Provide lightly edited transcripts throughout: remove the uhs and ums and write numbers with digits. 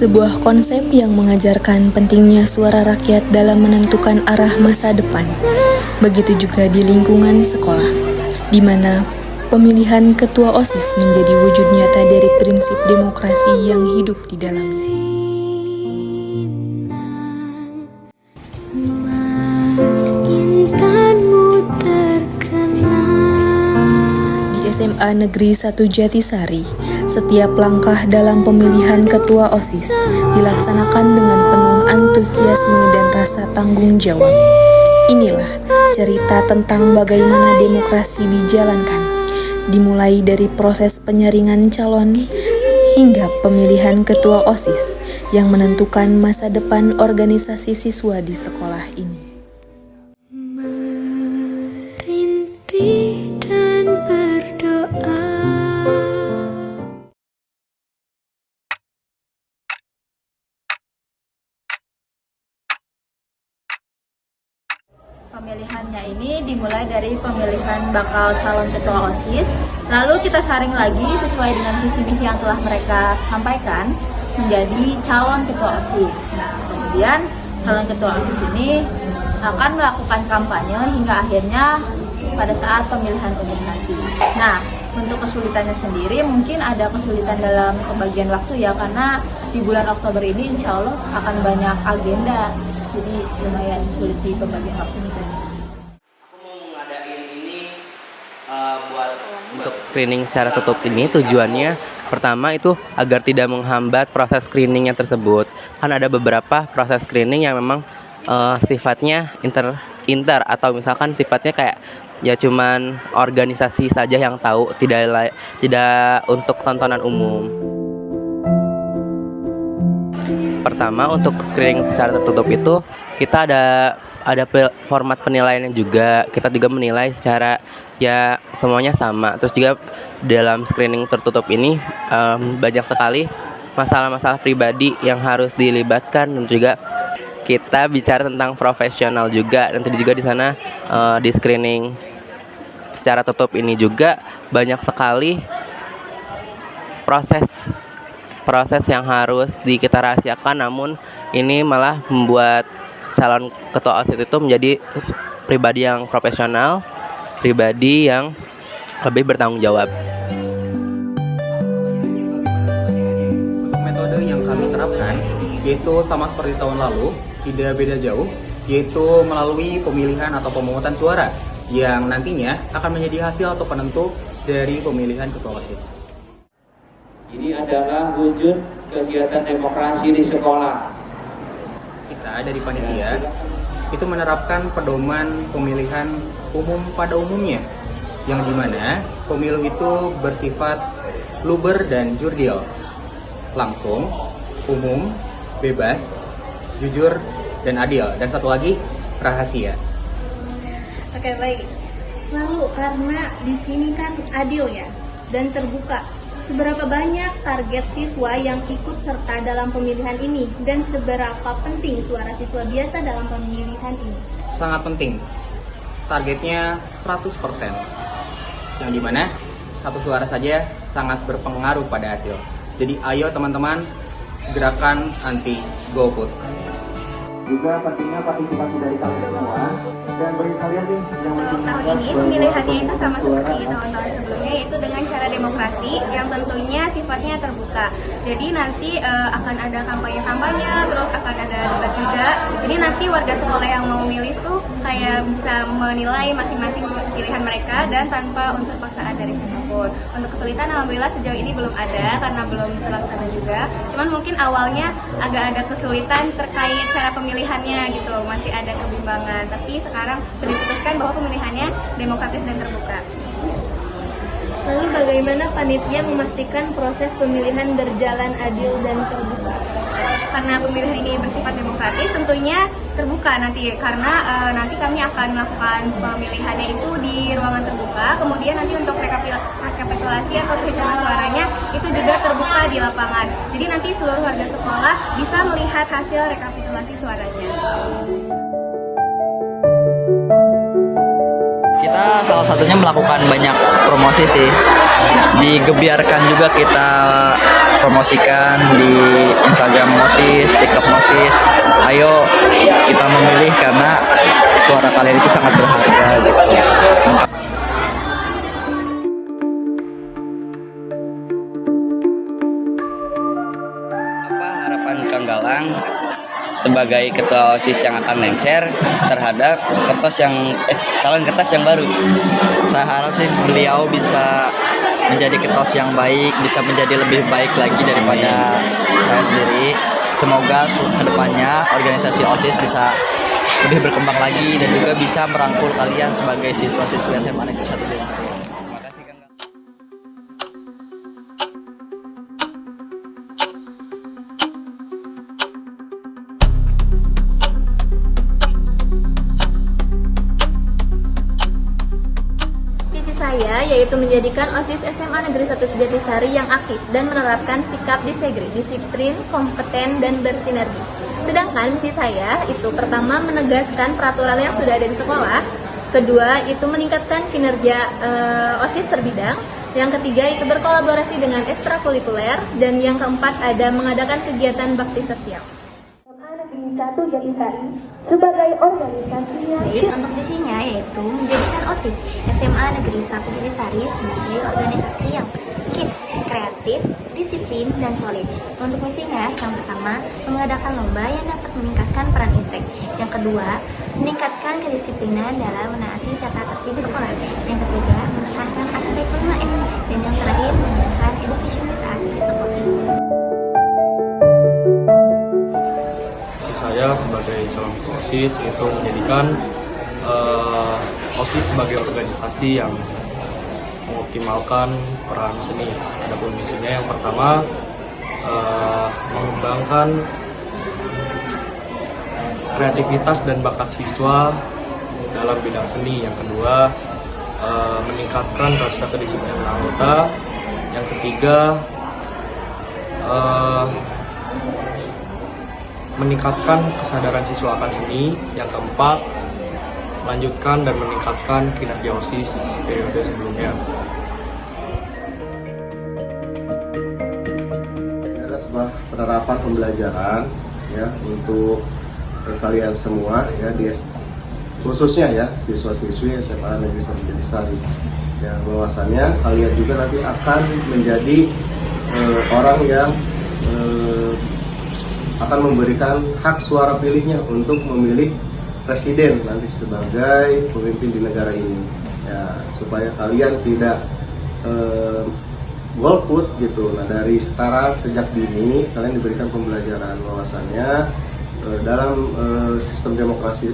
Sebuah konsep yang mengajarkan pentingnya suara rakyat dalam menentukan arah masa depan. Begitu juga di lingkungan sekolah, di mana pemilihan ketua OSIS menjadi wujud nyata dari prinsip demokrasi yang hidup di dalamnya. SMA Negeri 1 Jatisari, setiap langkah dalam pemilihan ketua OSIS dilaksanakan dengan penuh antusiasme dan rasa tanggung jawab. Inilah cerita tentang bagaimana demokrasi dijalankan, dimulai dari proses penyaringan calon hingga pemilihan ketua OSIS yang menentukan masa depan organisasi siswa di sekolah ini. Pemilihannya ini dimulai dari pemilihan bakal calon ketua OSIS, lalu kita saring lagi sesuai dengan visi misi yang telah mereka sampaikan menjadi calon ketua OSIS. Nah, kemudian calon ketua OSIS ini akan melakukan kampanye hingga akhirnya pada saat pemilihan umum nanti. Nah, untuk kesulitannya sendiri mungkin ada kesulitan dalam pembagian waktu ya, karena di bulan Oktober ini insya Allah akan banyak agenda. Jadi lumayan sulit di pembagian waktu misalnya. Aku mau ngadain ini buat untuk screening secara tutup ini, tujuannya pertama itu agar tidak menghambat proses screeningnya tersebut. Kan ada beberapa proses screening yang memang sifatnya inter atau misalkan sifatnya kayak ya cuman organisasi saja yang tahu, tidak untuk tontonan umum. Pertama, untuk screening secara tertutup itu kita ada format penilaiannya juga. Kita juga menilai secara ya semuanya sama. Terus juga dalam screening tertutup ini banyak sekali masalah-masalah pribadi yang harus dilibatkan, dan juga kita bicara tentang profesional juga. Nanti juga di sana di screening secara tertutup ini juga banyak sekali proses yang harus kita rahasiakan, namun ini malah membuat calon ketua OSIS itu menjadi pribadi yang profesional, pribadi yang lebih bertanggung jawab. Untuk metode yang kami terapkan yaitu sama seperti tahun lalu, tidak beda jauh, yaitu melalui pemilihan atau pemungutan suara yang nantinya akan menjadi hasil atau penentu dari pemilihan ketua OSIS. Ini adalah wujud kegiatan demokrasi di sekolah. Kita dari panitia itu menerapkan pedoman pemilihan umum pada umumnya, yang dimana pemilu itu bersifat luber dan jurdil, langsung, umum, bebas, jujur, dan adil. Dan satu lagi, rahasia. Oke, baik. Lalu karena di sini kan adil ya dan terbuka, seberapa banyak target siswa yang ikut serta dalam pemilihan ini dan seberapa penting suara siswa biasa dalam pemilihan ini? Sangat penting. Targetnya 100%. Yang dimana satu suara saja sangat berpengaruh pada hasil. Jadi ayo teman-teman, gerakan anti golput. Juga pentingnya partisipasi dari kalian semua, dan bagi kalian nih yang Tahun ini pemilihannya itu sama seperti tahun-tahun sebelumnya, yaitu dengan cara demokrasi yang tentunya sifatnya terbuka. Jadi nanti akan ada kampanye-kampanye, terus akan ada debat juga. Jadi nanti warga sekolah yang mau milih tuh kayak bisa menilai masing-masing pilihan mereka dan tanpa unsur paksaan dari siapapun. Untuk kesulitan alhamdulillah sejauh ini belum ada karena belum terlaksana juga. Cuman mungkin awalnya agak ada kesulitan terkait cara pemilihannya gitu, masih ada kebimbangan. Tapi sekarang sudah diputuskan bahwa pemilihannya demokratis dan terbuka. Lalu bagaimana panitia memastikan proses pemilihan berjalan adil dan terbuka? Karena pemilihan ini bersifat demokratis, tentunya terbuka nanti karena nanti kami akan melakukan pemilihannya itu di ruangan terbuka. Kemudian nanti untuk rekapitulasi atau penghitungan suaranya itu juga terbuka di lapangan. Jadi nanti seluruh warga sekolah bisa melihat hasil rekapitulasi suaranya. Kita salah satunya melakukan banyak promosi sih. Digebiarkan juga kita promosikan di Instagram OSIS, TikTok OSIS. Ayo kita memilih karena suara kalian itu sangat berharga gitu. Apa harapan Kang Galang sebagai ketua OSIS yang akan lengser terhadap calon ketos yang baru? Saya harap sih beliau bisa menjadi ketos yang baik, bisa menjadi lebih baik lagi daripada saya sendiri. Semoga kedepannya organisasi OSIS bisa lebih berkembang lagi dan juga bisa merangkul kalian sebagai siswa-siswi SMA Negeri 1 Desa. Terima kasih Kang Galang. Visi saya yaitu menjadikan OSIS SMA Negeri 1 Sejatisari yang aktif dan menerapkan sikap disiplin, kompeten, dan bersinergi. Sedangkan misi saya itu pertama menegaskan peraturan yang sudah ada di sekolah, kedua itu meningkatkan kinerja OSIS terbidang, yang ketiga itu berkolaborasi dengan ekstrakurikuler, dan yang keempat ada mengadakan kegiatan bakti sosial. Negeri 1 Jatisari sebagai organisasinya. Untuk misinya yaitu menjadikan OSIS SMA Negeri 1 Jatisari sebagai organisasi yang kids, kreatif, disiplin, dan solid. Untuk misinya, yang pertama, mengadakan lomba yang dapat meningkatkan peran IPTEK. Yang kedua, meningkatkan kedisiplinan dalam menaati tata tertib sekolah. Yang ketiga, menekankan aspek 5S. Dan yang terakhir, meningkatkan edukasivitas di sekolah. Saya sebagai calon ketua OSIS itu menjadikan OSIS sebagai organisasi yang mengoptimalkan peran seni. Adapun misinya yang pertama mengembangkan kreativitas dan bakat siswa dalam bidang seni. Yang kedua meningkatkan rasa kedisiplinan anggota. Yang ketiga meningkatkan kesadaran siswa akan seni. Yang keempat, melanjutkan dan meningkatkan kinerja OSIS periode sebelumnya. Ada sebuah penerapan pembelajaran ya untuk kalian semua ya, khususnya ya siswa-siswi SMA Negeri 1 Jatisari. Ya, bahwasannya kalian juga nanti akan menjadi orang yang akan memberikan hak suara pilihnya untuk memilih presiden nanti sebagai pemimpin di negara ini ya, supaya kalian tidak golput gitu. Nah, dari sekarang sejak dini kalian diberikan pembelajaran bahwasannya dalam sistem demokrasi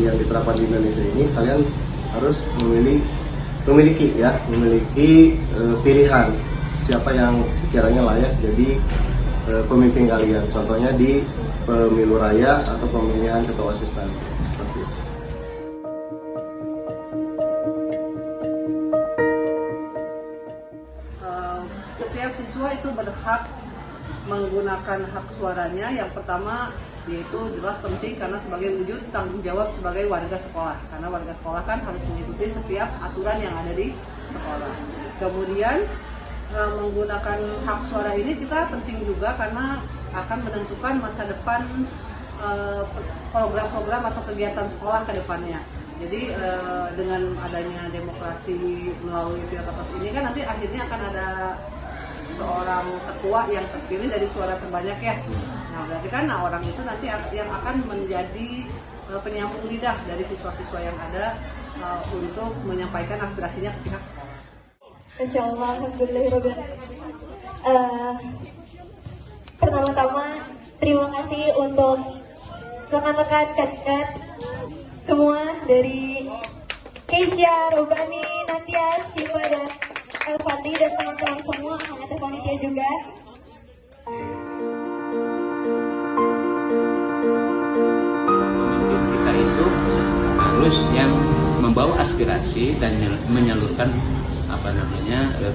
yang diterapkan di Indonesia ini kalian harus memiliki pilihan siapa yang sekiranya layak jadi pemimpin kalian, contohnya di pemilu raya atau pemilihan ketua OSIS nanti. Seperti itu. Setiap siswa itu berhak menggunakan hak suaranya. Yang pertama yaitu jelas penting karena sebagai wujud tanggung jawab sebagai warga sekolah, karena warga sekolah kan harus mengikuti setiap aturan yang ada di sekolah. Kemudian menggunakan hak suara ini kita penting juga karena akan menentukan masa depan program-program atau kegiatan sekolah ke depannya. Jadi dengan adanya demokrasi melalui pilkada ini kan nanti akhirnya akan ada seorang ketua yang terpilih dari suara terbanyak ya. Nah berarti kan orang itu nanti yang akan menjadi penyambung lidah dari siswa-siswa yang ada untuk menyampaikan aspirasinya ke pihak sekolah. Insyaallah, alhamdulillah. Pertama-tama terima kasih untuk rekan-rekan kandidat semua dari Keisha, Robani, Natia, Siva, dan Elfandi dan teman-teman semua, anggota panitia juga. Pemimpin kita itu harus yang membawa aspirasi dan menyalurkan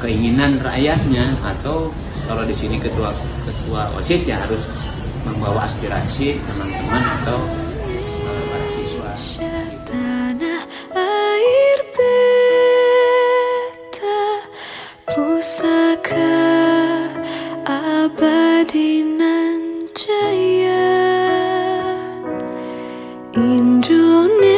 keinginan rakyatnya, atau kalau di sini ketua OSIS ya harus membawa aspirasi teman-teman atau para siswa. Tanah air Indonesia.